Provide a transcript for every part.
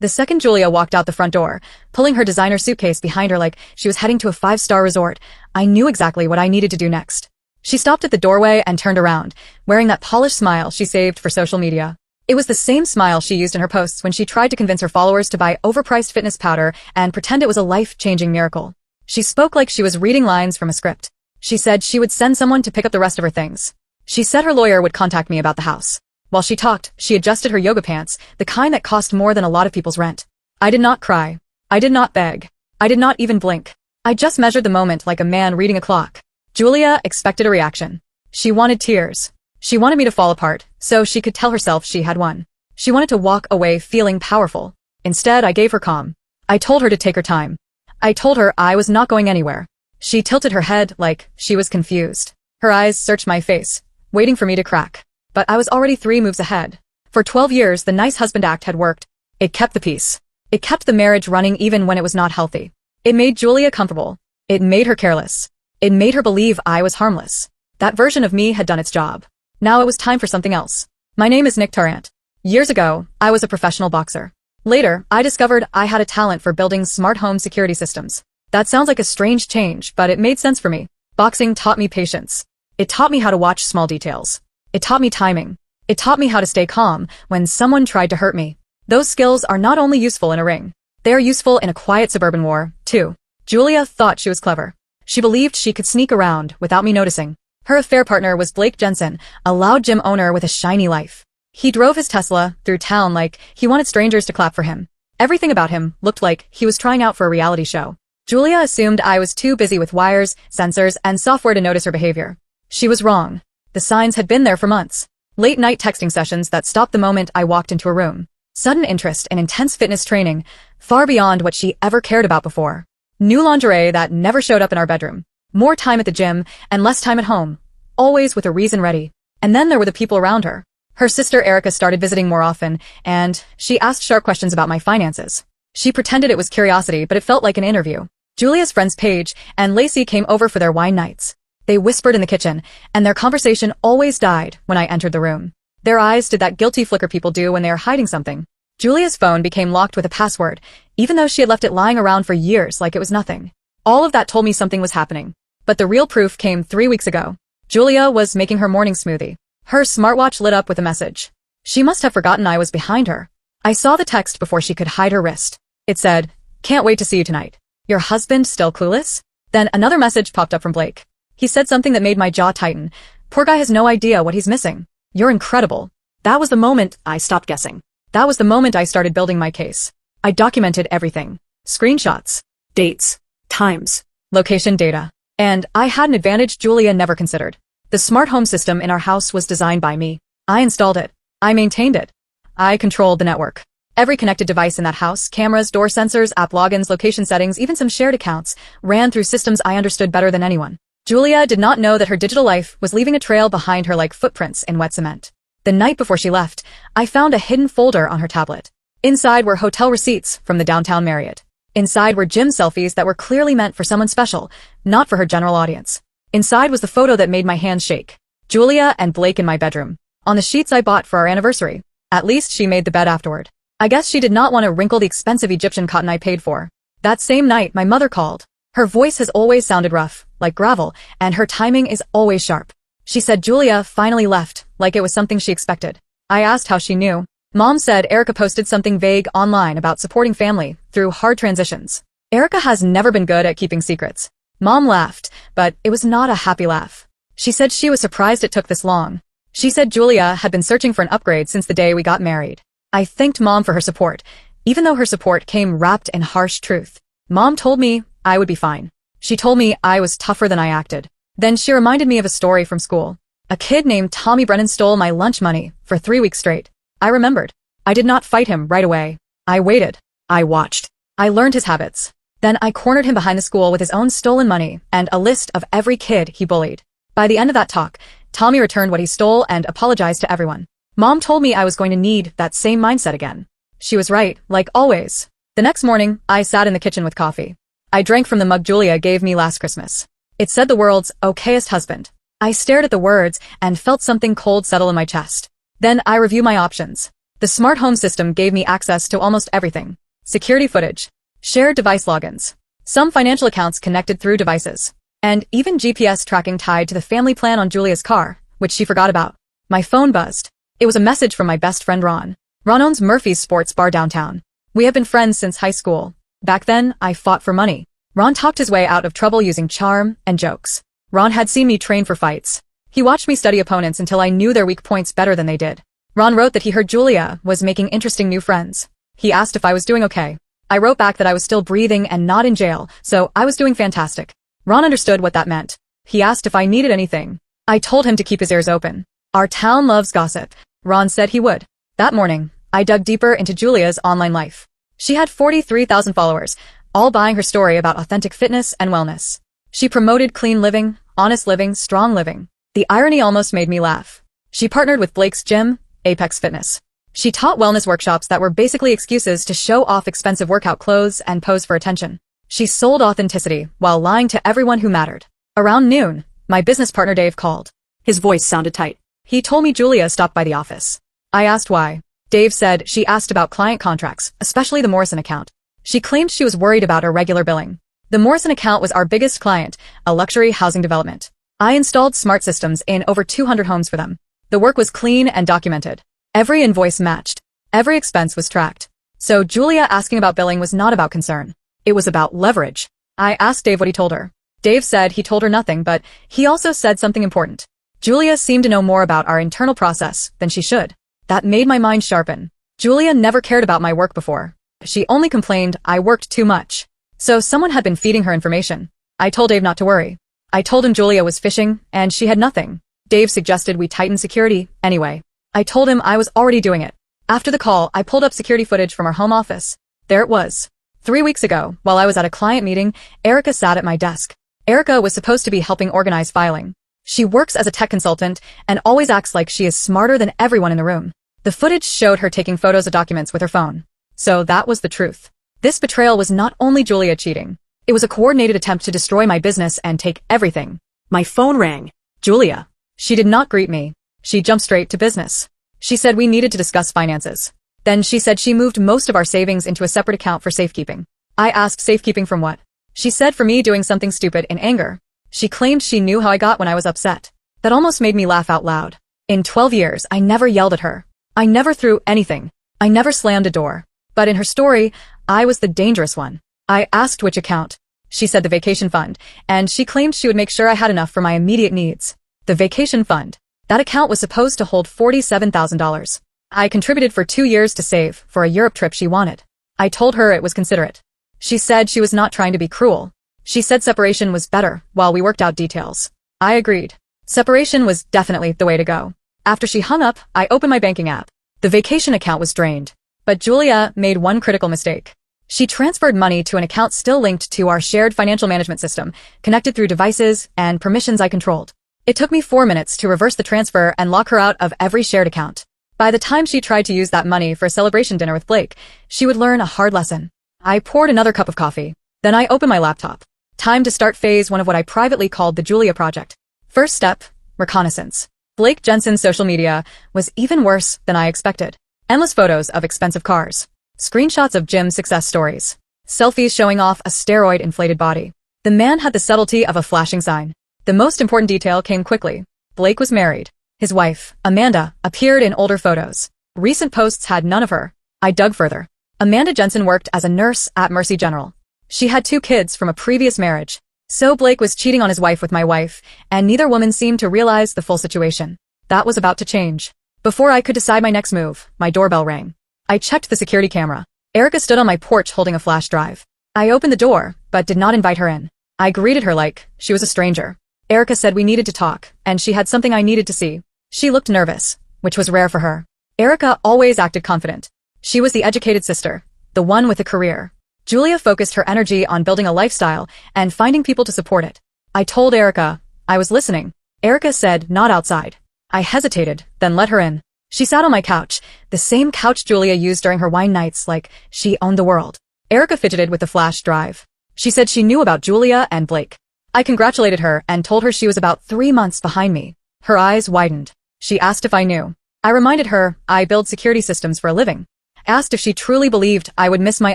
The second Julia walked out the front door, pulling her designer suitcase behind her like she was heading to a five-star resort, I knew exactly what I needed to do next. She stopped at the doorway and turned around, wearing that polished smile she saved for social media. It was the same smile she used in her posts when she tried to convince her followers to buy overpriced fitness powder and pretend it was a life-changing miracle. She spoke like she was reading lines from a script. She said she would send someone to pick up the rest of her things. She said her lawyer would contact me about the house. While she talked, she adjusted her yoga pants, the kind that cost more than a lot of people's rent. I did not cry. I did not beg. I did not even blink. I just measured the moment like a man reading a clock. Julia expected a reaction. She wanted tears. She wanted me to fall apart, so she could tell herself she had won. She wanted to walk away feeling powerful. Instead, I gave her calm. I told her to take her time. I told her I was not going anywhere. She tilted her head like she was confused. Her eyes searched my face, waiting for me to crack. But I was already 3 moves ahead. For 12 years, the nice husband act had worked. It kept the peace. It kept the marriage running even when it was not healthy. It made Julia comfortable. It made her careless. It made her believe I was harmless. That version of me had done its job. Now it was time for something else. My name is Nick Tarrant. Years ago, I was a professional boxer. Later, I discovered I had a talent for building smart home security systems. That sounds like a strange change, but it made sense for me. Boxing taught me patience. It taught me how to watch small details. It taught me timing. It taught me how to stay calm when someone tried to hurt me. Those skills are not only useful in a ring. They are useful in a quiet suburban war, too. Julia thought she was clever. She believed she could sneak around without me noticing. Her affair partner was Blake Jensen, a loud gym owner with a shiny life. He drove his Tesla through town like he wanted strangers to clap for him. Everything about him looked like he was trying out for a reality show. Julia assumed I was too busy with wires, sensors, and software to notice her behavior. She was wrong. The signs had been there for months. Late-night texting sessions that stopped the moment I walked into a room. Sudden interest in intense fitness training, far beyond what she ever cared about before. New lingerie that never showed up in our bedroom. More time at the gym and less time at home, always with a reason ready. And then there were the people around her. Her sister Erica started visiting more often, and she asked sharp questions about my finances. She pretended it was curiosity, but it felt like an interview. Julia's friends Paige and Lacey came over for their wine nights. They whispered in the kitchen, and their conversation always died when I entered the room. Their eyes did that guilty flicker people do when they are hiding something. Julia's phone became locked with a password, even though she had left it lying around for years like it was nothing. All of that told me something was happening. But the real proof came 3 weeks ago. Julia was making her morning smoothie. Her smartwatch lit up with a message. She must have forgotten I was behind her. I saw the text before she could hide her wrist. It said, "Can't wait to see you tonight. Your husband still clueless?" Then another message popped up from Blake. He said something that made my jaw tighten. Poor guy has no idea what he's missing. You're incredible. That was the moment I stopped guessing. That was the moment I started building my case. I documented everything. Screenshots, dates, times, location data. And I had an advantage Julia never considered. The smart home system in our house was designed by me. I installed it. I maintained it. I controlled the network. Every connected device in that house, cameras, door sensors, app logins, location settings, even some shared accounts, ran through systems I understood better than anyone. Julia did not know that her digital life was leaving a trail behind her like footprints in wet cement. The night before she left, I found a hidden folder on her tablet. Inside were hotel receipts from the downtown Marriott. Inside were gym selfies that were clearly meant for someone special, not for her general audience. Inside was the photo that made my hands shake. Julia and Blake in my bedroom. On the sheets I bought for our anniversary. At least she made the bed afterward. I guess she did not want to wrinkle the expensive Egyptian cotton I paid for. That same night, my mother called. Her voice has always sounded rough, like gravel, and her timing is always sharp. She said Julia finally left, like it was something she expected. I asked how she knew. Mom said Erica posted something vague online about supporting family through hard transitions. Erica has never been good at keeping secrets. Mom laughed, but it was not a happy laugh. She said she was surprised it took this long. She said Julia had been searching for an upgrade since the day we got married. I thanked Mom for her support, even though her support came wrapped in harsh truth. Mom told me I would be fine. She told me I was tougher than I acted. Then she reminded me of a story from school. A kid named Tommy Brennan stole my lunch money for 3 weeks straight. I remembered. I did not fight him right away. I waited. I watched. I learned his habits. Then I cornered him behind the school with his own stolen money and a list of every kid he bullied. By the end of that talk, Tommy returned what he stole and apologized to everyone. Mom told me I was going to need that same mindset again. She was right, like always. The next morning, I sat in the kitchen with coffee. I drank from the mug Julia gave me last Christmas. It said the world's okayest husband. I stared at the words and felt something cold settle in my chest. Then I reviewed my options. The smart home system gave me access to almost everything. Security footage, shared device logins, some financial accounts connected through devices, and even GPS tracking tied to the family plan on Julia's car, which she forgot about. My phone buzzed. It was a message from my best friend Ron. Ron owns Murphy's Sports Bar downtown. We have been friends since high school. Back then, I fought for money. Ron talked his way out of trouble using charm and jokes. Ron had seen me train for fights. He watched me study opponents until I knew their weak points better than they did. Ron wrote that he heard Julia was making interesting new friends. He asked if I was doing okay. I wrote back that I was still breathing and not in jail, so I was doing fantastic. Ron understood what that meant. He asked if I needed anything. I told him to keep his ears open. Our town loves gossip. Ron said he would. That morning, I dug deeper into Julia's online life. She had 43,000 followers, all buying her story about authentic fitness and wellness. She promoted clean living, honest living, strong living. The irony almost made me laugh. She partnered with Blake's gym, Apex Fitness. She taught wellness workshops that were basically excuses to show off expensive workout clothes and pose for attention. She sold authenticity while lying to everyone who mattered. Around noon, my business partner Dave called. His voice sounded tight. He told me Julia stopped by the office. I asked why. Dave said she asked about client contracts, especially the Morrison account. She claimed she was worried about irregular billing. The Morrison account was our biggest client, a luxury housing development. I installed smart systems in over 200 homes for them. The work was clean and documented. Every invoice matched. Every expense was tracked. So Julia asking about billing was not about concern. It was about leverage. I asked Dave what he told her. Dave said he told her nothing, but he also said something important. Julia seemed to know more about our internal process than she should. That made my mind sharpen. Julia never cared about my work before. She only complained I worked too much. So someone had been feeding her information. I told Dave not to worry. I told him Julia was fishing, and she had nothing. Dave suggested we tighten security, anyway. I told him I was already doing it. After the call, I pulled up security footage from our home office. There it was. 3 weeks ago, while I was at a client meeting, Erica sat at my desk. Erica was supposed to be helping organize filing. She works as a tech consultant and always acts like she is smarter than everyone in the room. The footage showed her taking photos of documents with her phone. So that was the truth. This betrayal was not only Julia cheating. It was a coordinated attempt to destroy my business and take everything. My phone rang. Julia. She did not greet me. She jumped straight to business. She said we needed to discuss finances. Then she said she moved most of our savings into a separate account for safekeeping. I asked safekeeping from what? She said for me doing something stupid in anger. She claimed she knew how I got when I was upset. That almost made me laugh out loud. In 12 years, I never yelled at her. I never threw anything. I never slammed a door. But in her story, I was the dangerous one. I asked which account. She said the vacation fund, and she claimed she would make sure I had enough for my immediate needs. The vacation fund. That account was supposed to hold $47,000. I contributed for 2 years to save for a Europe trip she wanted. I told her it was considerate. She said she was not trying to be cruel. She said separation was better while we worked out details. I agreed. Separation was definitely the way to go. After she hung up, I opened my banking app. The vacation account was drained. But Julia made one critical mistake. She transferred money to an account still linked to our shared financial management system, connected through devices and permissions I controlled. It took me 4 minutes to reverse the transfer and lock her out of every shared account. By the time she tried to use that money for a celebration dinner with Blake, she would learn a hard lesson. I poured another cup of coffee. Then I opened my laptop. Time to start phase 1 of what I privately called the Julia Project. First step, reconnaissance. Blake Jensen's social media was even worse than I expected. Endless photos of expensive cars. Screenshots of gym success stories. Selfies showing off a steroid-inflated body. The man had the subtlety of a flashing sign. The most important detail came quickly. Blake was married. His wife, Amanda, appeared in older photos. Recent posts had none of her. I dug further. Amanda Jensen worked as a nurse at Mercy General. She had 2 kids from a previous marriage. So Blake was cheating on his wife with my wife, and neither woman seemed to realize the full situation. That was about to change. Before I could decide my next move, my doorbell rang. I checked the security camera. Erica stood on my porch holding a flash drive. I opened the door, but did not invite her in. I greeted her like she was a stranger. Erica said we needed to talk, and she had something I needed to see. She looked nervous, which was rare for her. Erica always acted confident. She was the educated sister, the one with a career. Julia focused her energy on building a lifestyle and finding people to support it. I told Erica I was listening. Erica said, not outside. I hesitated, then let her in. She sat on my couch, the same couch Julia used during her wine nights like she owned the world. Erica fidgeted with the flash drive. She said she knew about Julia and Blake. I congratulated her and told her she was about 3 months behind me. Her eyes widened. She asked if I knew. I reminded her I build security systems for a living. Asked if she truly believed I would miss my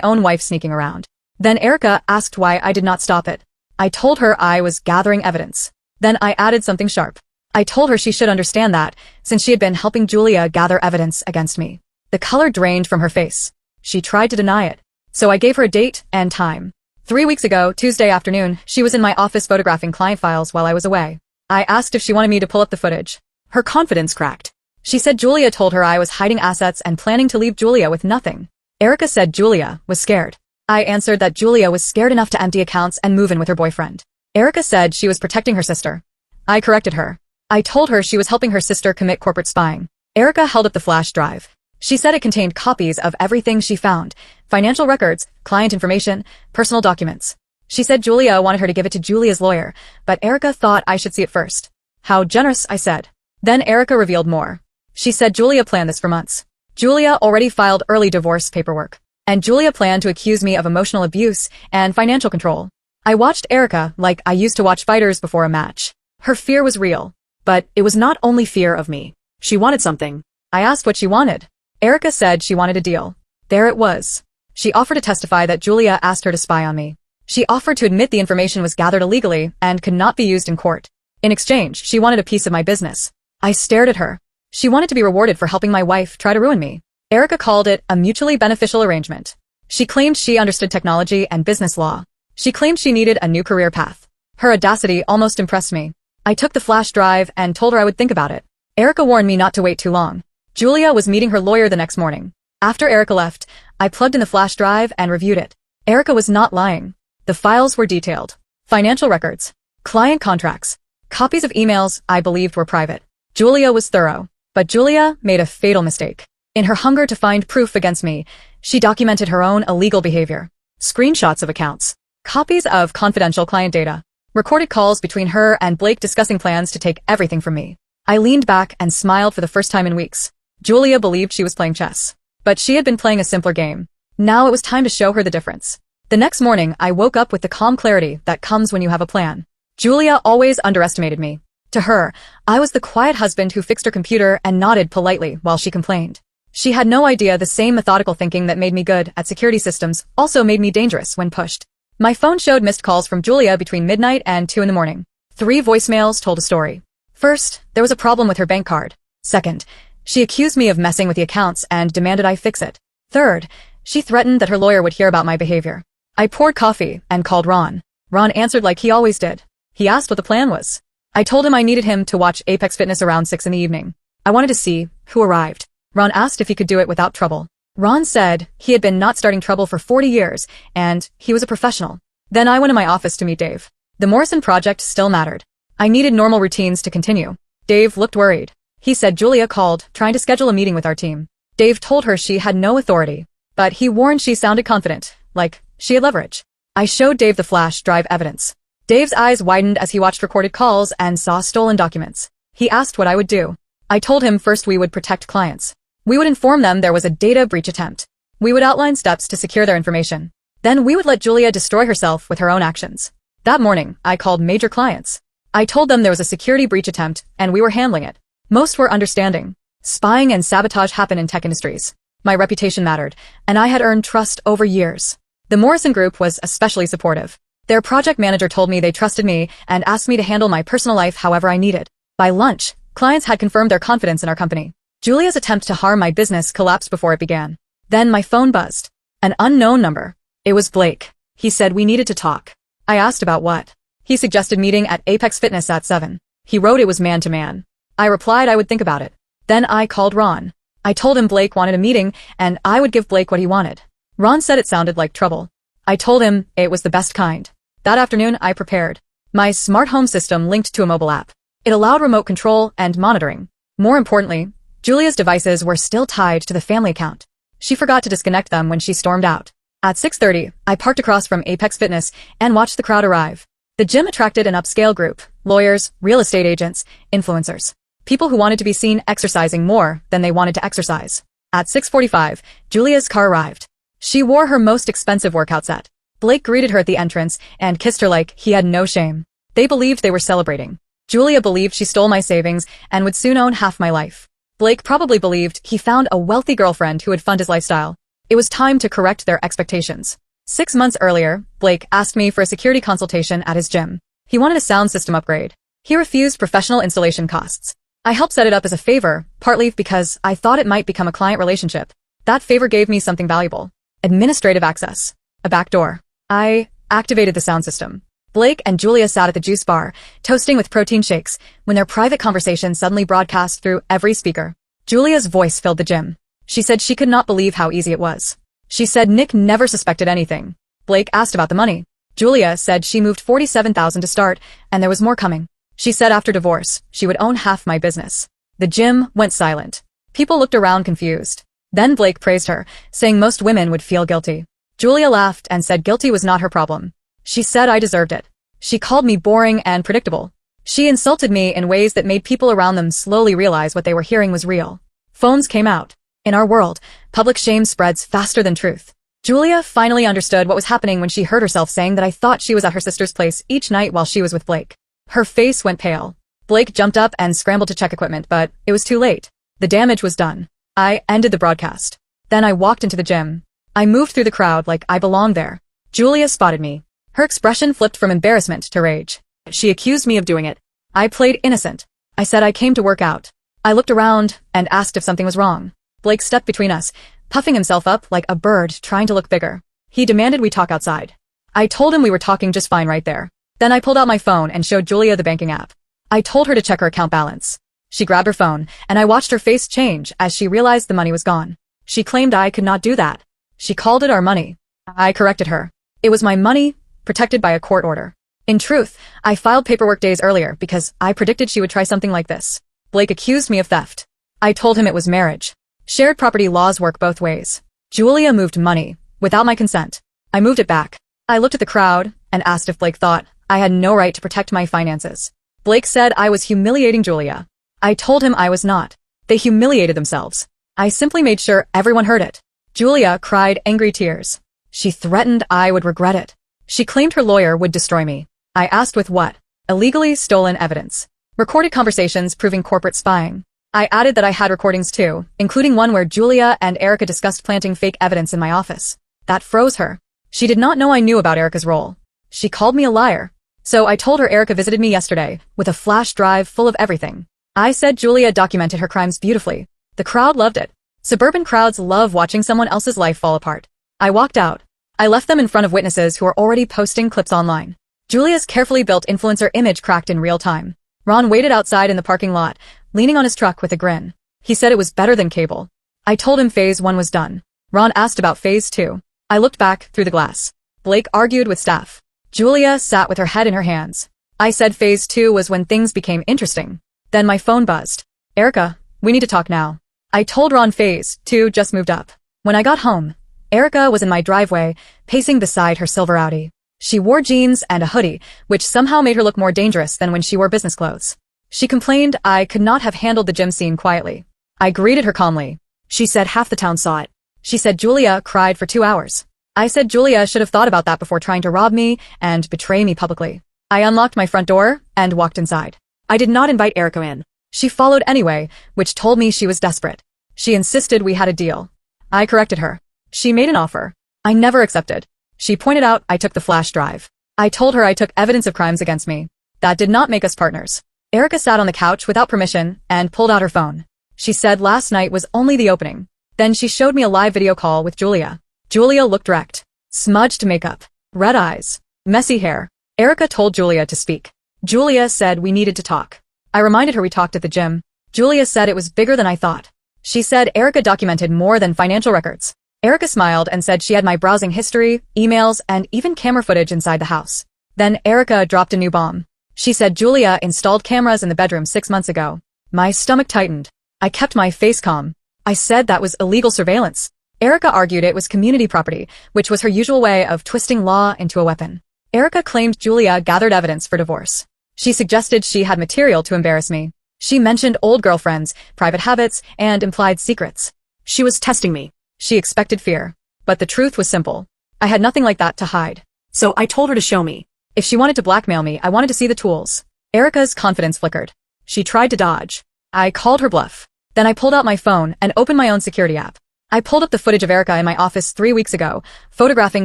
own wife sneaking around. Then Erica asked why I did not stop it. I told her I was gathering evidence. Then I added something sharp. I told her she should understand that, since she had been helping Julia gather evidence against me. The color drained from her face. She tried to deny it. So I gave her a date and time. 3 weeks ago, Tuesday afternoon, she was in my office photographing client files while I was away. I asked if she wanted me to pull up the footage. Her confidence cracked. She said Julia told her I was hiding assets and planning to leave Julia with nothing. Erica said Julia was scared. I answered that Julia was scared enough to empty accounts and move in with her boyfriend. Erica said she was protecting her sister. I corrected her. I told her she was helping her sister commit corporate spying. Erica held up the flash drive. She said it contained copies of everything she found: financial records, client information, personal documents. She said Julia wanted her to give it to Julia's lawyer, but Erica thought I should see it first. How generous, I said. Then Erica revealed more. She said Julia planned this for months. Julia already filed early divorce paperwork. And Julia planned to accuse me of emotional abuse and financial control. I watched Erica like I used to watch fighters before a match. Her fear was real. But it was not only fear of me. She wanted something. I asked what she wanted. Erica said she wanted a deal. There it was. She offered to testify that Julia asked her to spy on me. She offered to admit the information was gathered illegally and could not be used in court. In exchange, she wanted a piece of my business. I stared at her. She wanted to be rewarded for helping my wife try to ruin me. Erica called it a mutually beneficial arrangement. She claimed she understood technology and business law. She claimed she needed a new career path. Her audacity almost impressed me. I took the flash drive and told her I would think about it. Erica warned me not to wait too long. Julia was meeting her lawyer the next morning. After Erica left, I plugged in the flash drive and reviewed it. Erica was not lying. The files were detailed. Financial records, client contracts, copies of emails I believed were private. Julia was thorough. But Julia made a fatal mistake. In her hunger to find proof against me, she documented her own illegal behavior. Screenshots of accounts, copies of confidential client data, recorded calls between her and Blake discussing plans to take everything from me. I leaned back and smiled for the first time in weeks. Julia believed she was playing chess. But she had been playing a simpler game. Now it was time to show her the difference. The next morning, I woke up with the calm clarity that comes when you have a plan. Julia always underestimated me. To her, I was the quiet husband who fixed her computer and nodded politely while she complained. She had no idea the same methodical thinking that made me good at security systems also made me dangerous when pushed. My phone showed missed calls from Julia between midnight and 2 in the morning. 3 voicemails told a story. First, there was a problem with her bank card. Second, she accused me of messing with the accounts and demanded I fix it. Third, she threatened that her lawyer would hear about my behavior. I poured coffee and called Ron. Ron answered like he always did. He asked what the plan was. I told him I needed him to watch Apex Fitness around 6 in the evening. I wanted to see who arrived. Ron asked if he could do it without trouble. Ron said he had been not starting trouble for 40 years, and he was a professional. Then I went in my office to meet Dave. The Morrison project still mattered. I needed normal routines to continue. Dave looked worried. He said Julia called, trying to schedule a meeting with our team. Dave told her she had no authority, but he warned she sounded confident, like she had leverage. I showed Dave the flash drive evidence. Dave's eyes widened as he watched recorded calls and saw stolen documents. He asked what I would do. I told him first we would protect clients. We would inform them there was a data breach attempt. We would outline steps to secure their information. Then we would let Julia destroy herself with her own actions. That morning, I called major clients. I told them there was a security breach attempt, and we were handling it. Most were understanding. Spying and sabotage happen in tech industries. My reputation mattered, and I had earned trust over years. The Morrison Group was especially supportive. Their project manager told me they trusted me and asked me to handle my personal life however I needed. By lunch, clients had confirmed their confidence in our company. Julia's attempt to harm my business collapsed before it began. Then my phone buzzed. An unknown number. It was Blake. He said we needed to talk. I asked about what. He suggested meeting at Apex Fitness at 7. He wrote it was man-to-man. I replied I would think about it. Then I called Ron. I told him Blake wanted a meeting, and I would give Blake what he wanted. Ron said it sounded like trouble. I told him it was the best kind. That afternoon, I prepared. My smart home system linked to a mobile app. It allowed remote control and monitoring. More importantly, Julia's devices were still tied to the family account. She forgot to disconnect them when she stormed out. At 6:30, I parked across from Apex Fitness and watched the crowd arrive. The gym attracted an upscale group: lawyers, real estate agents, influencers. People who wanted to be seen exercising more than they wanted to exercise. At 6:45, Julia's car arrived. She wore her most expensive workout set. Blake greeted her at the entrance and kissed her like he had no shame. They believed they were celebrating. Julia believed she stole my savings and would soon own half my life. Blake probably believed he found a wealthy girlfriend who would fund his lifestyle. It was time to correct their expectations. 6 months earlier, Blake asked me for a security consultation at his gym. He wanted a sound system upgrade. He refused professional installation costs. I helped set it up as a favor, partly because I thought it might become a client relationship. That favor gave me something valuable. Administrative access. A backdoor. I activated the sound system. Blake and Julia sat at the juice bar, toasting with protein shakes, when their private conversation suddenly broadcast through every speaker. Julia's voice filled the gym. She said she could not believe how easy it was. She said Nick never suspected anything. Blake asked about the money. Julia said she moved $47,000 to start, and there was more coming. She said after divorce, she would own half my business. The gym went silent. People looked around confused. Then Blake praised her, saying most women would feel guilty. Julia laughed and said guilty was not her problem. She said I deserved it. She called me boring and predictable. She insulted me in ways that made people around them slowly realize what they were hearing was real. Phones came out. In our world, public shame spreads faster than truth. Julia finally understood what was happening when she heard herself saying that I thought she was at her sister's place each night while she was with Blake. Her face went pale. Blake jumped up and scrambled to check equipment, but it was too late. The damage was done. I ended the broadcast. Then I walked into the gym. I moved through the crowd like I belonged there. Julia spotted me. Her expression flipped from embarrassment to rage. She accused me of doing it. I played innocent. I said I came to work out. I looked around and asked if something was wrong. Blake stepped between us, puffing himself up like a bird trying to look bigger. He demanded we talk outside. I told him we were talking just fine right there. Then I pulled out my phone and showed Julia the banking app. I told her to check her account balance. She grabbed her phone, and I watched her face change as she realized the money was gone. She claimed I could not do that. She called it our money. I corrected her. It was my money, protected by a court order. In truth, I filed paperwork days earlier because I predicted she would try something like this. Blake accused me of theft. I told him it was marriage. Shared property laws work both ways. Julia moved money, without my consent. I moved it back. I looked at the crowd and asked if Blake thought I had no right to protect my finances. Blake said I was humiliating Julia. I told him I was not. They humiliated themselves. I simply made sure everyone heard it. Julia cried angry tears. She threatened I would regret it. She claimed her lawyer would destroy me. I asked with what? Illegally stolen evidence. Recorded conversations proving corporate spying. I added that I had recordings too, including one where Julia and Erica discussed planting fake evidence in my office. That froze her. She did not know I knew about Erica's role. She called me a liar. So I told her Erica visited me yesterday, with a flash drive full of everything. I said Julia documented her crimes beautifully. The crowd loved it. Suburban crowds love watching someone else's life fall apart. I walked out. I left them in front of witnesses who were already posting clips online. Julia's carefully built influencer image cracked in real time. Ron waited outside in the parking lot, leaning on his truck with a grin. He said it was better than cable. I told him phase 1 was done. Ron asked about phase 2. I looked back through the glass. Blake argued with staff. Julia sat with her head in her hands. I said phase 2 was when things became interesting. Then my phone buzzed. Erica, we need to talk now. I told Ron phase 2 just moved up. When I got home, Erica was in my driveway, pacing beside her silver Audi. She wore jeans and a hoodie, which somehow made her look more dangerous than when she wore business clothes. She complained I could not have handled the gym scene quietly. I greeted her calmly. She said half the town saw it. She said Julia cried for 2 hours. I said Julia should have thought about that before trying to rob me and betray me publicly. I unlocked my front door and walked inside. I did not invite Erica in. She followed anyway, which told me she was desperate. She insisted we had a deal. I corrected her. She made an offer. I never accepted. She pointed out I took the flash drive. I told her I took evidence of crimes against me. That did not make us partners. Erica sat on the couch without permission and pulled out her phone. She said last night was only the opening. Then she showed me a live video call with Julia. Julia looked wrecked. Smudged makeup. Red eyes. Messy hair. Erica told Julia to speak. Julia said we needed to talk. I reminded her we talked at the gym. Julia said it was bigger than I thought. She said Erica documented more than financial records. Erica smiled and said she had my browsing history, emails, and even camera footage inside the house. Then Erica dropped a new bomb. She said Julia installed cameras in the bedroom 6 months ago. My stomach tightened. I kept my face calm. I said that was illegal surveillance. Erica argued it was community property, which was her usual way of twisting law into a weapon. Erica claimed Julia gathered evidence for divorce. She suggested she had material to embarrass me. She mentioned old girlfriends, private habits, and implied secrets. She was testing me. She expected fear. But the truth was simple. I had nothing like that to hide. So I told her to show me. If she wanted to blackmail me, I wanted to see the tools. Erica's confidence flickered. She tried to dodge. I called her bluff. Then I pulled out my phone and opened my own security app. I pulled up the footage of Erica in my office 3 weeks ago, photographing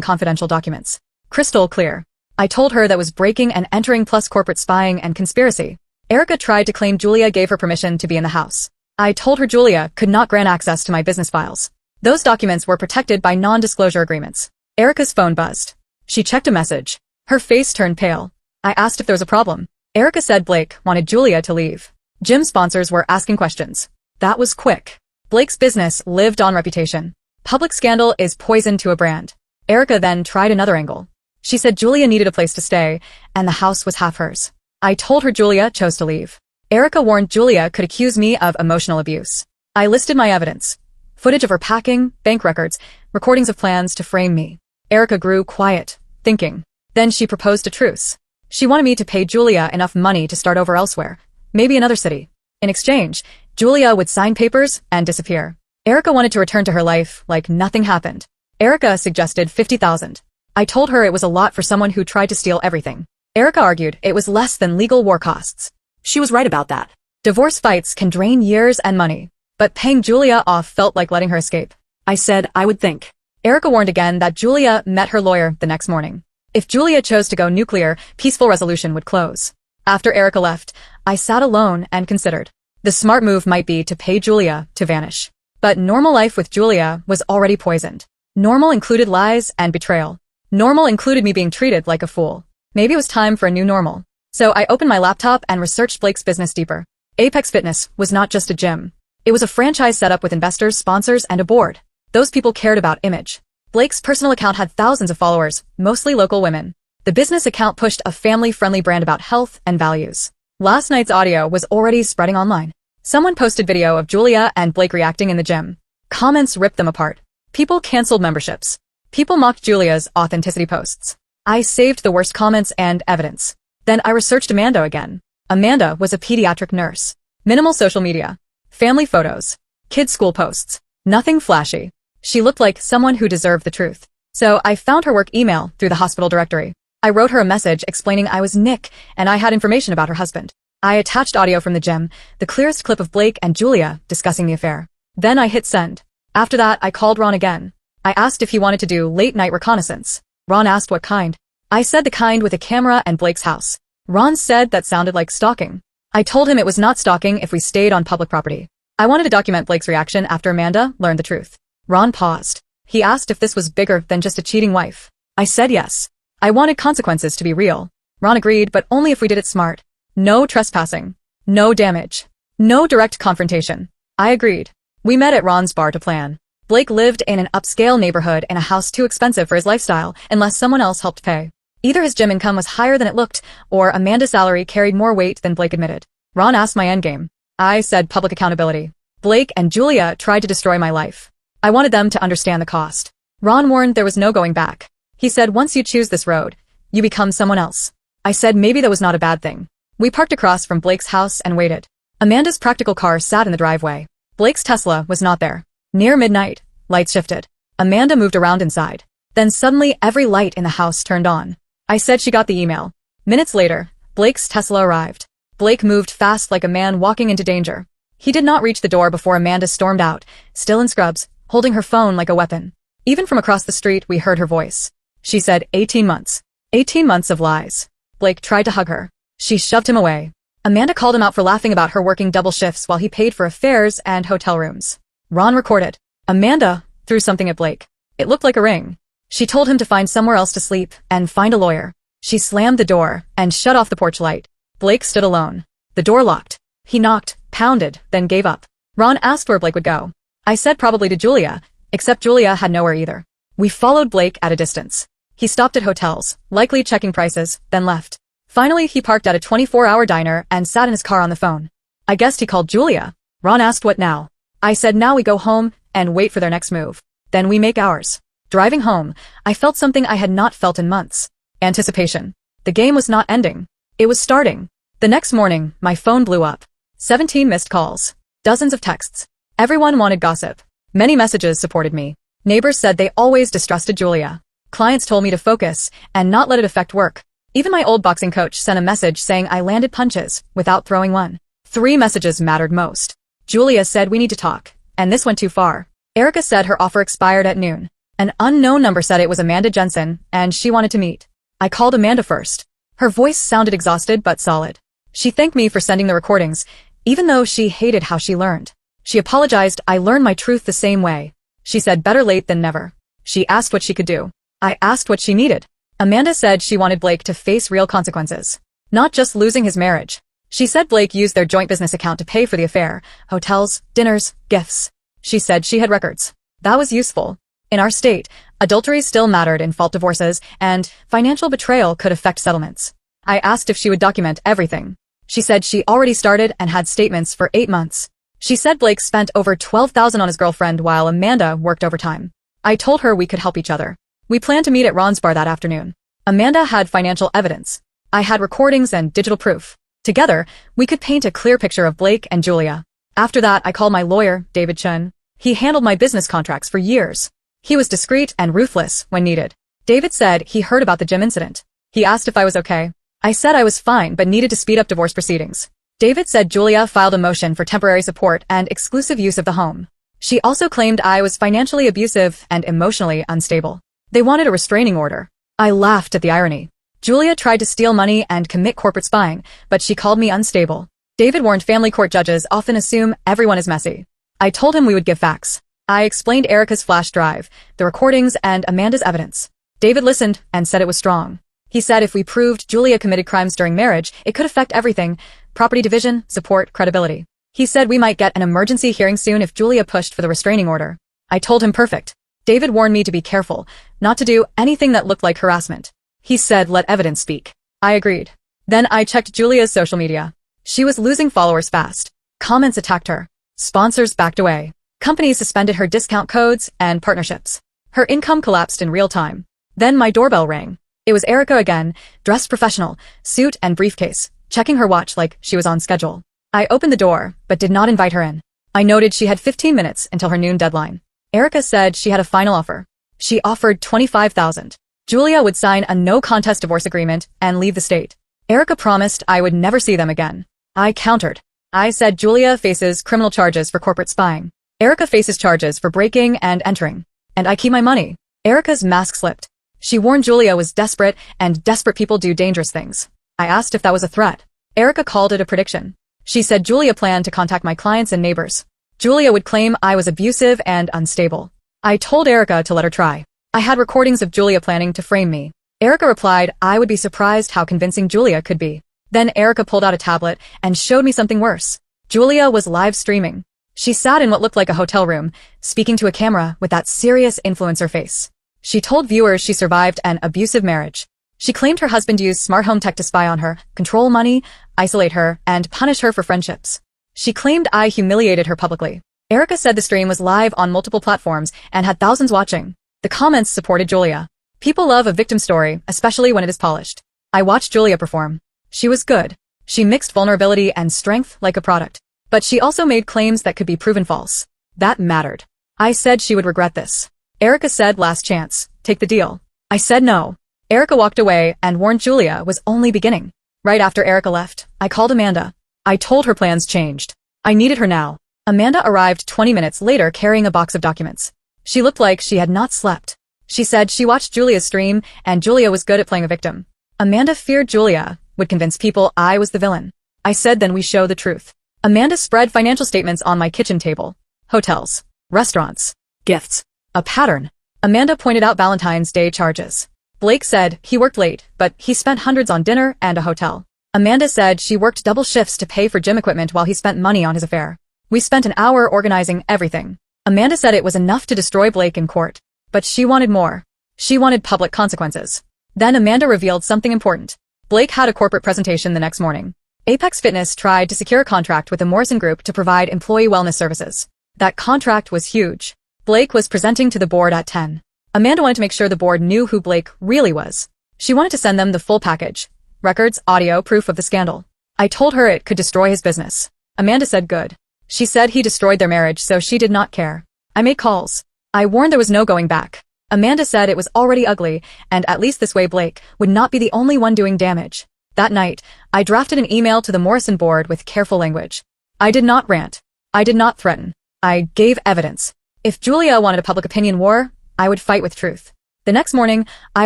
confidential documents. Crystal clear. I told her that was breaking and entering plus corporate spying and conspiracy. Erica tried to claim Julia gave her permission to be in the house. I told her Julia could not grant access to my business files. Those documents were protected by non-disclosure agreements. Erica's phone buzzed. She checked a message. Her face turned pale. I asked if there was a problem. Erica said Blake wanted Julia to leave. Gym sponsors were asking questions. That was quick. Blake's business lived on reputation. Public scandal is poison to a brand. Erica then tried another angle. She said Julia needed a place to stay, and the house was half hers. I told her Julia chose to leave. Erica warned Julia could accuse me of emotional abuse. I listed my evidence. Footage of her packing, bank records, recordings of plans to frame me. Erica grew quiet, thinking. Then she proposed a truce. She wanted me to pay Julia enough money to start over elsewhere, maybe another city. In exchange, Julia would sign papers and disappear. Erica wanted to return to her life like nothing happened. Erica suggested $50,000. I told her it was a lot for someone who tried to steal everything. Erica argued it was less than legal war costs. She was right about that. Divorce fights can drain years and money, but paying Julia off felt like letting her escape. I said I would think. Erica warned again that Julia met her lawyer the next morning. If Julia chose to go nuclear, peaceful resolution would close. After Erica left, I sat alone and considered. The smart move might be to pay Julia to vanish. But normal life with Julia was already poisoned. Normal included lies and betrayal. Normal included me being treated like a fool. Maybe it was time for a new normal. So I opened my laptop and researched Blake's business deeper. Apex Fitness was not just a gym. It was a franchise set up with investors, sponsors, and a board. Those people cared about image. Blake's personal account had thousands of followers, mostly local women. The business account pushed a family-friendly brand about health and values. Last night's audio was already spreading online. Someone posted video of Julia and Blake reacting in the gym. Comments ripped them apart. People canceled memberships. People mocked Julia's authenticity posts. I saved the worst comments and evidence. Then I researched Amanda again. Amanda was a pediatric nurse. Minimal social media. Family photos. Kids' school posts. Nothing flashy. She looked like someone who deserved the truth. So I found her work email through the hospital directory. I wrote her a message explaining I was Nick and I had information about her husband. I attached audio from the gym, the clearest clip of Blake and Julia discussing the affair. Then I hit send. After that, I called Ron again. I asked if he wanted to do late-night reconnaissance. Ron asked what kind. I said the kind with a camera and Blake's house. Ron said that sounded like stalking. I told him it was not stalking if we stayed on public property. I wanted to document Blake's reaction after Amanda learned the truth. Ron paused. He asked if this was bigger than just a cheating wife. I said yes. I wanted consequences to be real. Ron agreed, but only if we did it smart. No trespassing. No damage. No direct confrontation. I agreed. We met at Ron's bar to plan. Blake lived in an upscale neighborhood in a house too expensive for his lifestyle unless someone else helped pay. Either his gym income was higher than it looked, or Amanda's salary carried more weight than Blake admitted. Ron asked my endgame. I said public accountability. Blake and Julia tried to destroy my life. I wanted them to understand the cost. Ron warned there was no going back. He said once you choose this road, you become someone else. I said maybe that was not a bad thing. We parked across from Blake's house and waited. Amanda's practical car sat in the driveway. Blake's Tesla was not there. Near midnight, lights shifted. Amanda moved around inside. Then suddenly every light in the house turned on. I said she got the email. Minutes later, Blake's Tesla arrived. Blake moved fast like a man walking into danger. He did not reach the door before Amanda stormed out, still in scrubs, holding her phone like a weapon. Even from across the street, we heard her voice. She said 18 months. 18 months of lies. Blake tried to hug her. She shoved him away. Amanda called him out for laughing about her working double shifts while he paid for affairs and hotel rooms. Ron recorded. Amanda threw something at Blake. It looked like a ring. She told him to find somewhere else to sleep and find a lawyer. She slammed the door and shut off the porch light. Blake stood alone. The door locked. He knocked, pounded, then gave up. Ron asked where Blake would go. I said probably to Julia, except Julia had nowhere either. We followed Blake at a distance. He stopped at hotels, likely checking prices, then left. Finally, he parked at a 24-hour diner and sat in his car on the phone. I guessed he called Julia. Ron asked what now. I said now we go home and wait for their next move. Then we make ours. Driving home, I felt something I had not felt in months. Anticipation. The game was not ending. It was starting. The next morning, my phone blew up. 17 missed calls. Dozens of texts. Everyone wanted gossip. Many messages supported me. Neighbors said they always distrusted Julia. Clients told me to focus and not let it affect work. Even my old boxing coach sent a message saying I landed punches without throwing one. 3 messages mattered most. Julia said we need to talk, and this went too far. Erica said her offer expired at noon. An unknown number said it was Amanda Jensen, and she wanted to meet. I called Amanda first. Her voice sounded exhausted but solid. She thanked me for sending the recordings, even though she hated how she learned. She apologized. I learned my truth the same way. She said better late than never. She asked what she could do. I asked what she needed. Amanda said she wanted Blake to face real consequences. Not just losing his marriage. She said Blake used their joint business account to pay for the affair, hotels, dinners, gifts. She said she had records. That was useful. In our state, adultery still mattered in fault divorces, and financial betrayal could affect settlements. I asked if she would document everything. She said she already started and had statements for 8 months. She said Blake spent over $12,000 on his girlfriend while Amanda worked overtime. I told her we could help each other. We planned to meet at Ron's bar that afternoon. Amanda had financial evidence. I had recordings and digital proof. Together, we could paint a clear picture of Blake and Julia. After that, I called my lawyer, David Chun. He handled my business contracts for years. He was discreet and ruthless when needed. David said he heard about the gym incident. He asked if I was okay. I said I was fine but needed to speed up divorce proceedings. David said Julia filed a motion for temporary support and exclusive use of the home. She also claimed I was financially abusive and emotionally unstable. They wanted a restraining order. I laughed at the irony. Julia tried to steal money and commit corporate spying, but she called me unstable. David warned family court judges often assume everyone is messy. I told him we would give facts. I explained Erica's flash drive, the recordings, and Amanda's evidence. David listened and said it was strong. He said if we proved Julia committed crimes during marriage, it could affect everything: property division, support, credibility. He said we might get an emergency hearing soon if Julia pushed for the restraining order. I told him perfect. David warned me to be careful, not to do anything that looked like harassment. He said let evidence speak. I agreed. Then I checked Julia's social media. She was losing followers fast. Comments attacked her. Sponsors backed away. Companies suspended her discount codes and partnerships. Her income collapsed in real time. Then my doorbell rang. It was Erica again, dressed professional, suit and briefcase, checking her watch like she was on schedule. I opened the door, but did not invite her in. I noted she had 15 minutes until her noon deadline. Erica said she had a final offer. She offered $25,000. Julia would sign a no-contest divorce agreement and leave the state. Erica promised I would never see them again. I countered. I said Julia faces criminal charges for corporate spying. Erica faces charges for breaking and entering. And I keep my money. Erica's mask slipped. She warned Julia was desperate, and desperate people do dangerous things. I asked if that was a threat. Erica called it a prediction. She said Julia planned to contact my clients and neighbors. Julia would claim I was abusive and unstable. I told Erica to let her try. I had recordings of Julia planning to frame me. Erica replied I would be surprised how convincing Julia could be. Then Erica pulled out a tablet and showed me something worse. Julia was live streaming. She sat in what looked like a hotel room, speaking to a camera with that serious influencer face. She told viewers she survived an abusive marriage. She claimed her husband used smart home tech to spy on her, control money, isolate her, and punish her for friendships. She claimed I humiliated her publicly. Erica said the stream was live on multiple platforms and had thousands watching. The comments supported Julia. People love a victim story, especially when it is polished. I watched Julia perform. She was good. She mixed vulnerability and strength like a product. But she also made claims that could be proven false. That mattered. I said she would regret this. Erica said last chance, take the deal. I said no. Erica walked away and warned Julia was only beginning. Right after Erica left, I called Amanda. I told her plans changed. I needed her now. Amanda arrived 20 minutes later carrying a box of documents. She looked like she had not slept. She said she watched Julia's stream and Julia was good at playing a victim. Amanda feared Julia would convince people I was the villain. I said then we show the truth. Amanda spread financial statements on my kitchen table. Hotels, restaurants, gifts, a pattern. Amanda pointed out Valentine's Day charges. Blake said he worked late, but he spent hundreds on dinner and a hotel. Amanda said she worked double shifts to pay for gym equipment while he spent money on his affair. We spent an hour organizing everything. Amanda said it was enough to destroy Blake in court. But she wanted more. She wanted public consequences. Then Amanda revealed something important. Blake had a corporate presentation the next morning. Apex Fitness tried to secure a contract with the Morrison Group to provide employee wellness services. That contract was huge. Blake was presenting to the board at 10. Amanda wanted to make sure the board knew who Blake really was. She wanted to send them the full package. Records, audio, proof of the scandal. I told her it could destroy his business. Amanda said good. She said he destroyed their marriage, so she did not care. I made calls. I warned there was no going back. Amanda said it was already ugly, and at least this way Blake would not be the only one doing damage. That night, I drafted an email to the Morrison board with careful language. I did not rant. I did not threaten. I gave evidence. If Julia wanted a public opinion war, I would fight with truth. The next morning, I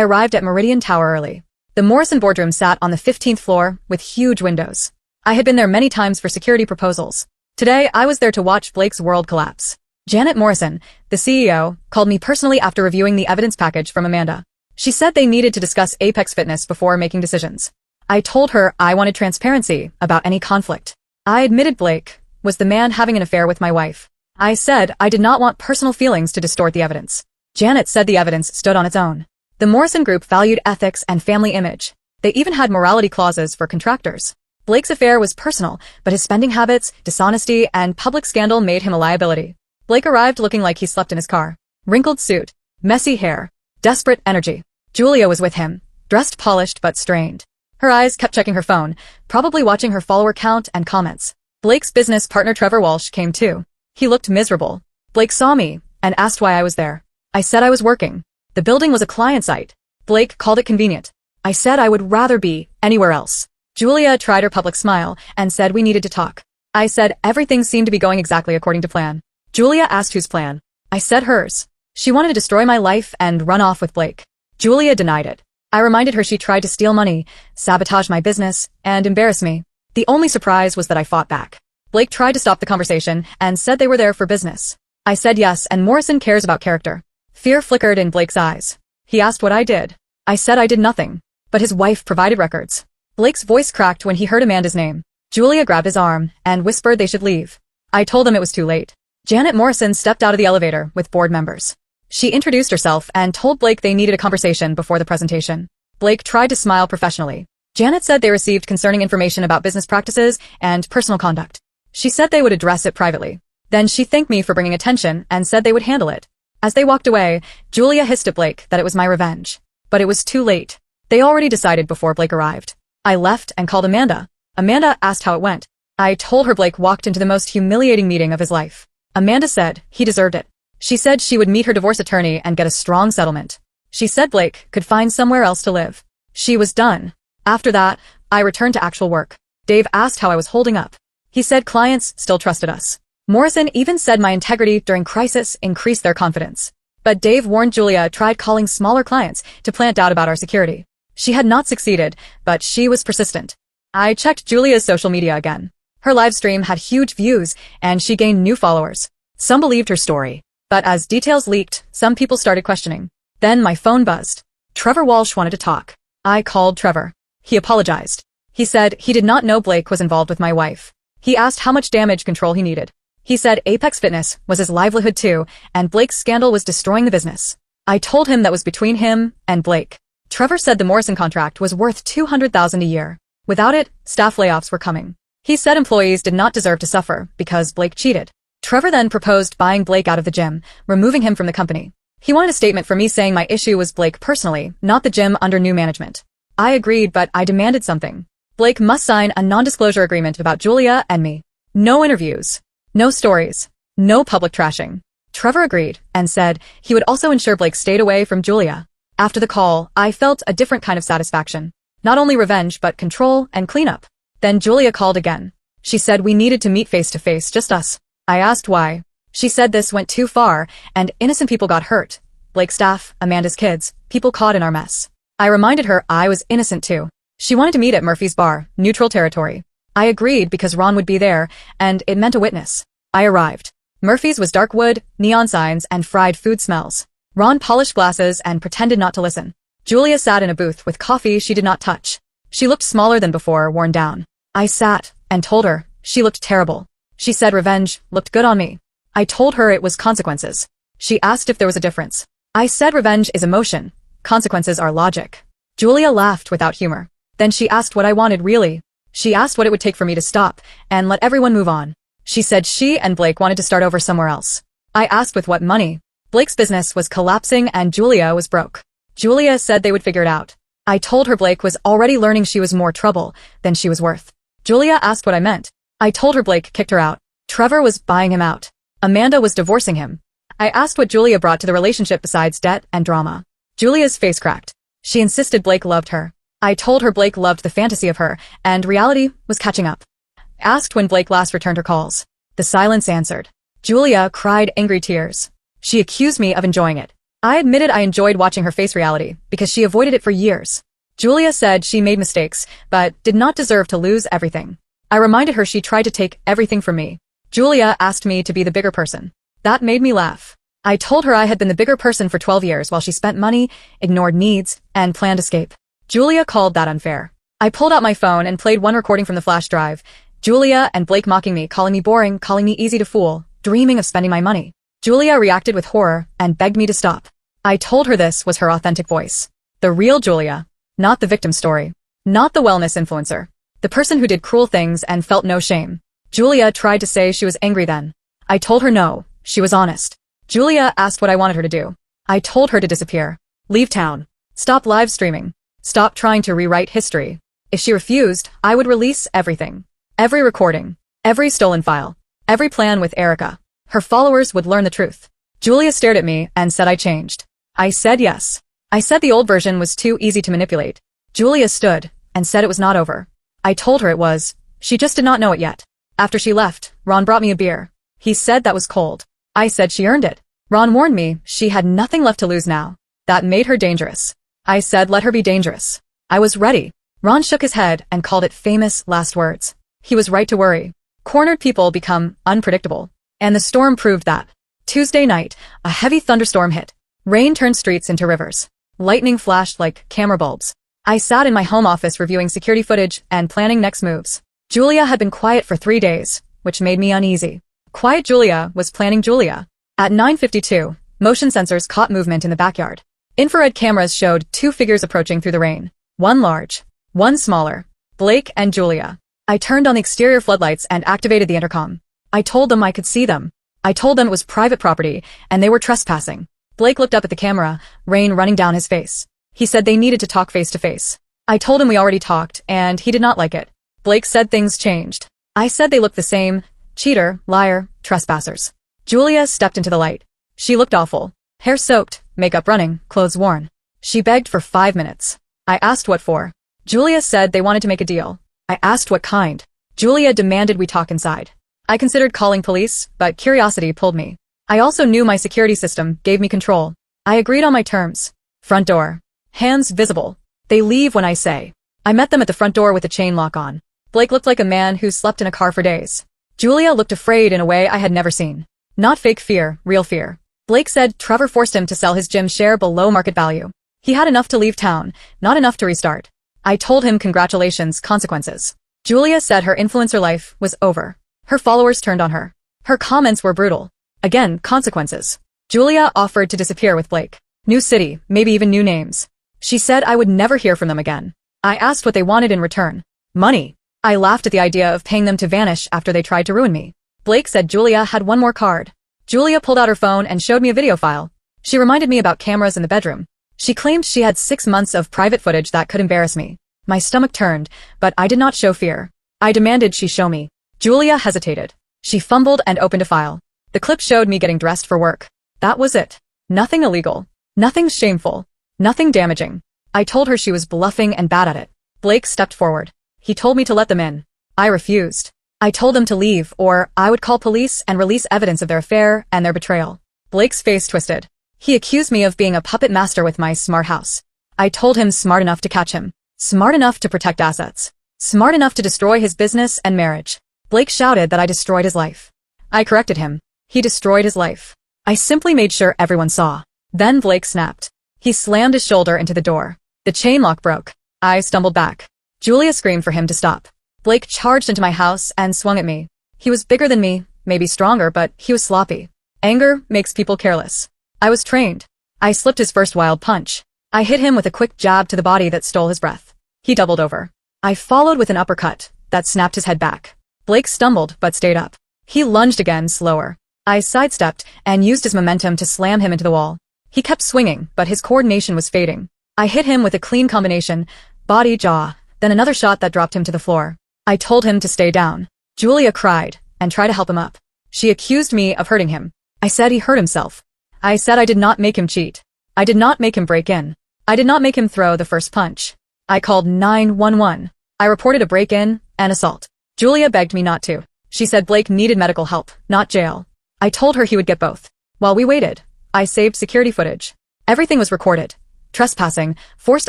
arrived at Meridian Tower early. The Morrison boardroom sat on the 15th floor with huge windows. I had been there many times for security proposals. Today, I was there to watch Blake's world collapse. Janet Morrison, the CEO, called me personally after reviewing the evidence package from Amanda. She said they needed to discuss Apex Fitness before making decisions. I told her I wanted transparency about any conflict. I admitted Blake was the man having an affair with my wife. I said I did not want personal feelings to distort the evidence. Janet said the evidence stood on its own. The Morrison Group valued ethics and family image. They even had morality clauses for contractors. Blake's affair was personal, but his spending habits, dishonesty, and public scandal made him a liability. Blake arrived looking like he slept in his car. Wrinkled suit, messy hair, desperate energy. Julia was with him, dressed polished but strained. Her eyes kept checking her phone, probably watching her follower count and comments. Blake's business partner Trevor Walsh came too. He looked miserable. Blake saw me and asked why I was there. I said I was working. The building was a client site. Blake called it convenient. I said I would rather be anywhere else. Julia tried her public smile and said we needed to talk. I said everything seemed to be going exactly according to plan. Julia asked whose plan. I said hers. She wanted to destroy my life and run off with Blake. Julia denied it. I reminded her she tried to steal money, sabotage my business, and embarrass me. The only surprise was that I fought back. Blake tried to stop the conversation and said they were there for business. I said yes, and Morrison cares about character. Fear flickered in Blake's eyes. He asked what I did. I said I did nothing. But his wife provided records. Blake's voice cracked when he heard Amanda's name. Julia grabbed his arm and whispered they should leave. I told them it was too late. Janet Morrison stepped out of the elevator with board members. She introduced herself and told Blake they needed a conversation before the presentation. Blake tried to smile professionally. Janet said they received concerning information about business practices and personal conduct. She said they would address it privately. Then she thanked me for bringing attention and said they would handle it. As they walked away, Julia hissed at Blake that it was my revenge. But it was too late. They already decided before Blake arrived. I left and called Amanda. Amanda asked how it went. I told her Blake walked into the most humiliating meeting of his life. Amanda said he deserved it. She said she would meet her divorce attorney and get a strong settlement. She said Blake could find somewhere else to live. She was done. After that, I returned to actual work. Dave asked how I was holding up. He said clients still trusted us. Morrison even said my integrity during crisis increased their confidence. But Dave warned Julia tried calling smaller clients to plant doubt about our security. She had not succeeded, but she was persistent. I checked Julia's social media again. Her live stream had huge views, and she gained new followers. Some believed her story. But as details leaked, some people started questioning. Then my phone buzzed. Trevor Walsh wanted to talk. I called Trevor. He apologized. He said he did not know Blake was involved with my wife. He asked how much damage control he needed. He said Apex Fitness was his livelihood too, and Blake's scandal was destroying the business. I told him that was between him and Blake. Trevor said the Morrison contract was worth $200,000 a year. Without it, staff layoffs were coming. He said employees did not deserve to suffer because Blake cheated. Trevor then proposed buying Blake out of the gym, removing him from the company. He wanted a statement from me saying my issue was Blake personally, not the gym under new management. I agreed, but I demanded something. Blake must sign a non-disclosure agreement about Julia and me. No interviews. No stories. No public trashing. Trevor agreed and said he would also ensure Blake stayed away from Julia. After the call, I felt a different kind of satisfaction. Not only revenge, but control and cleanup. Then Julia called again. She said we needed to meet face to face, just us. I asked why. She said this went too far, and innocent people got hurt. Blake's staff, Amanda's kids, people caught in our mess. I reminded her I was innocent too. She wanted to meet at Murphy's bar, neutral territory. I agreed because Ron would be there, and it meant a witness. I arrived. Murphy's was dark wood, neon signs, and fried food smells. Ron polished glasses and pretended not to listen. Julia sat in a booth with coffee she did not touch. She looked smaller than before, worn down. I sat and told her she looked terrible. She said revenge looked good on me. I told her it was consequences. She asked if there was a difference. I said revenge is emotion. Consequences are logic. Julia laughed without humor. Then she asked what I wanted really. She asked what it would take for me to stop and let everyone move on. She said she and Blake wanted to start over somewhere else. I asked with what money. Blake's business was collapsing and Julia was broke. Julia said they would figure it out. I told her Blake was already learning she was more trouble than she was worth. Julia asked what I meant. I told her Blake kicked her out. Trevor was buying him out. Amanda was divorcing him. I asked what Julia brought to the relationship besides debt and drama. Julia's face cracked. She insisted Blake loved her. I told her Blake loved the fantasy of her, and reality was catching up. I asked when Blake last returned her calls. The silence answered. Julia cried angry tears. She accused me of enjoying it. I admitted I enjoyed watching her face reality because she avoided it for years. Julia said she made mistakes, but did not deserve to lose everything. I reminded her she tried to take everything from me. Julia asked me to be the bigger person. That made me laugh. I told her I had been the bigger person for 12 years while she spent money, ignored needs, and planned escape. Julia called that unfair. I pulled out my phone and played one recording from the flash drive. Julia and Blake mocking me, calling me boring, calling me easy to fool, dreaming of spending my money. Julia reacted with horror and begged me to stop. I told her this was her authentic voice. The real Julia. Not the victim story. Not the wellness influencer. The person who did cruel things and felt no shame. Julia tried to say she was angry then. I told her no, she was honest. Julia asked what I wanted her to do. I told her to disappear. Leave town. Stop live streaming. Stop trying to rewrite history. If she refused, I would release everything. Every recording. Every stolen file. Every plan with Erica. Her followers would learn the truth. Julia stared at me and said I changed. I said yes. I said the old version was too easy to manipulate. Julia stood and said it was not over. I told her it was. She just did not know it yet. After she left, Ron brought me a beer. He said that was cold. I said she earned it. Ron warned me she had nothing left to lose now. That made her dangerous. I said let her be dangerous. I was ready. Ron shook his head and called it famous last words. He was right to worry. Cornered people become unpredictable. And the storm proved that. Tuesday night, a heavy thunderstorm hit. Rain turned streets into rivers. Lightning flashed like camera bulbs. I sat in my home office reviewing security footage and planning next moves. Julia had been quiet for 3 days, which made me uneasy. Quiet Julia was planning Julia. At 9:52, motion sensors caught movement in the backyard. Infrared cameras showed 2 figures approaching through the rain. One large, one smaller. Blake and Julia. I turned on the exterior floodlights and activated the intercom. I told them I could see them. I told them it was private property and they were trespassing. Blake looked up at the camera, rain running down his face. He said they needed to talk face to face. I told him we already talked, and he did not like it. Blake said things changed. I said they looked the same. Cheater, liar, trespassers. Julia stepped into the light. She looked awful. Hair soaked, makeup running, clothes worn. She begged for 5 minutes. I asked what for. Julia said they wanted to make a deal. I asked what kind. Julia demanded we talk inside. I considered calling police, but curiosity pulled me. I also knew my security system gave me control. I agreed on my terms. Front door. Hands visible. They leave when I say. I met them at the front door with the chain lock on. Blake looked like a man who slept in a car for days. Julia looked afraid in a way I had never seen. Not fake fear, real fear. Blake said Trevor forced him to sell his gym share below market value. He had enough to leave town, not enough to restart. I told him congratulations, consequences. Julia said her influencer life was over. Her followers turned on her. Her comments were brutal. Again, consequences. Julia offered to disappear with Blake. New city, maybe even new names. She said I would never hear from them again. I asked what they wanted in return. Money. I laughed at the idea of paying them to vanish after they tried to ruin me. Blake said Julia had one more card. Julia pulled out her phone and showed me a video file. She reminded me about cameras in the bedroom. She claimed she had 6 months of private footage that could embarrass me. My stomach turned, but I did not show fear. I demanded she show me. Julia hesitated. She fumbled and opened a file. The clip showed me getting dressed for work. That was it. Nothing illegal. Nothing shameful. Nothing damaging. I told her she was bluffing and bad at it. Blake stepped forward. He told me to let them in. I refused. I told them to leave, or I would call police and release evidence of their affair and their betrayal. Blake's face twisted. He accused me of being a puppet master with my smart house. I told him smart enough to catch him. Smart enough to protect assets. Smart enough to destroy his business and marriage. Blake shouted that I destroyed his life. I corrected him. He destroyed his life. I simply made sure everyone saw. Then Blake snapped. He slammed his shoulder into the door. The chain lock broke. I stumbled back. Julia screamed for him to stop. Blake charged into my house and swung at me. He was bigger than me, maybe stronger, but he was sloppy. Anger makes people careless. I was trained. I slipped his first wild punch. I hit him with a quick jab to the body that stole his breath. He doubled over. I followed with an uppercut that snapped his head back. Blake stumbled but stayed up. He lunged again, slower. I sidestepped and used his momentum to slam him into the wall. He kept swinging, but his coordination was fading. I hit him with a clean combination, body, jaw, then another shot that dropped him to the floor. I told him to stay down. Julia cried and tried to help him up. She accused me of hurting him. I said he hurt himself. I said I did not make him cheat. I did not make him break in. I did not make him throw the first punch. I called 911. I reported a break-in and assault. Julia begged me not to. She said Blake needed medical help, not jail. I told her he would get both. While we waited, I saved security footage. Everything was recorded. Trespassing, forced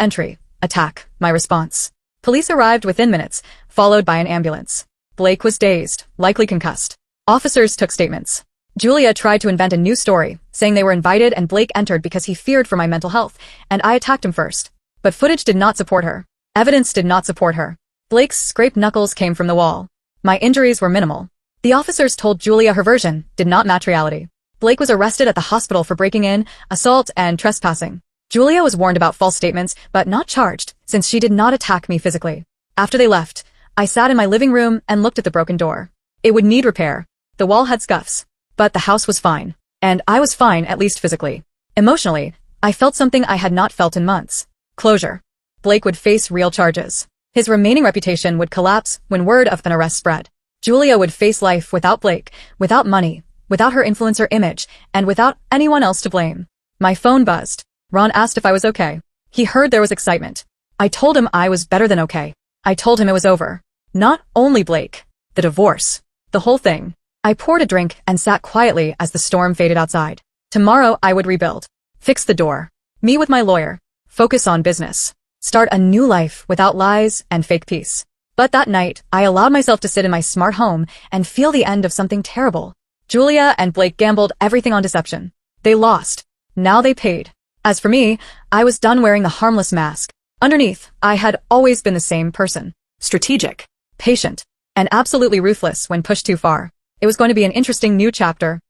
entry, attack, my response. Police arrived within minutes, followed by an ambulance. Blake was dazed, likely concussed. Officers took statements. Julia tried to invent a new story, saying they were invited and Blake entered because he feared for my mental health, and I attacked him first. But footage did not support her. Evidence did not support her. Blake's scraped knuckles came from the wall. My injuries were minimal. The officers told Julia her version did not match reality. Blake was arrested at the hospital for breaking in, assault, and trespassing. Julia was warned about false statements, but not charged, since she did not attack me physically. After they left, I sat in my living room and looked at the broken door. It would need repair. The wall had scuffs. But the house was fine. And I was fine, at least physically. Emotionally, I felt something I had not felt in months. Closure. Blake would face real charges. His remaining reputation would collapse when word of an arrest spread. Julia would face life without Blake, without money, without her influencer image, and without anyone else to blame. My phone buzzed. Ron asked if I was okay. He heard there was excitement. I told him I was better than okay. I told him it was over. Not only Blake. The divorce. The whole thing. I poured a drink and sat quietly as the storm faded outside. Tomorrow I would rebuild. Fix the door. Meet with my lawyer. Focus on business. Start a new life without lies and fake peace. But that night, I allowed myself to sit in my smart home and feel the end of something terrible. Julia and Blake gambled everything on deception. They lost. Now they paid. As for me, I was done wearing the harmless mask. Underneath, I had always been the same person. Strategic. Patient. And absolutely ruthless when pushed too far. It was going to be an interesting new chapter.